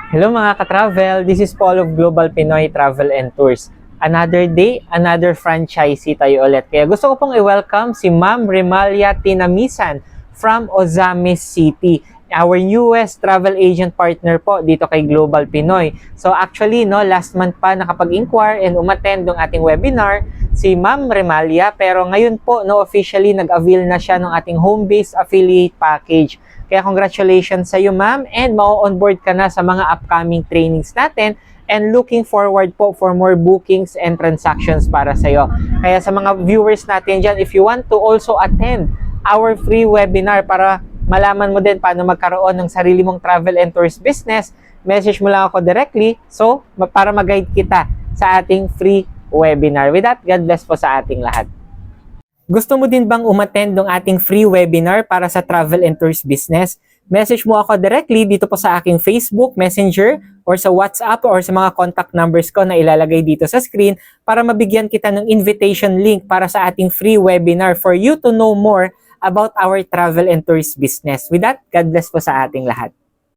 Hello mga ka-travel, this is Paul of Global Pinoy Travel and Tours. Another day, another franchisee tayo ulit. Kaya gusto ko pong i-welcome si Ma'am Remalia Tinamisan from Ozamis City, our newest travel agent partner po dito kay Global Pinoy. So actually, last month pa nakapag-inquire and umattend ng ating webinar si Ma'am Remalia, pero ngayon po officially nag-avail na siya ng ating home-based affiliate package. Kaya congratulations sa iyo, ma'am, and ma-onboard ka na sa mga upcoming trainings natin and looking forward po for more bookings and transactions para sa iyo. Kaya sa mga viewers natin dyan, if you want to also attend our free webinar para malaman mo din paano magkaroon ng sarili mong travel and tourist business, message mo lang ako directly para mag-guide kita sa ating free webinar. With that, God bless po sa ating lahat. Gusto mo din bang umattend ng ating free webinar para sa travel and tourist business? Message mo ako directly dito po sa aking Facebook, Messenger, or sa WhatsApp or sa mga contact numbers ko na ilalagay dito sa screen para mabigyan kita ng invitation link para sa ating free webinar for you to know more about our travel and tourist business. With that, God bless po sa ating lahat.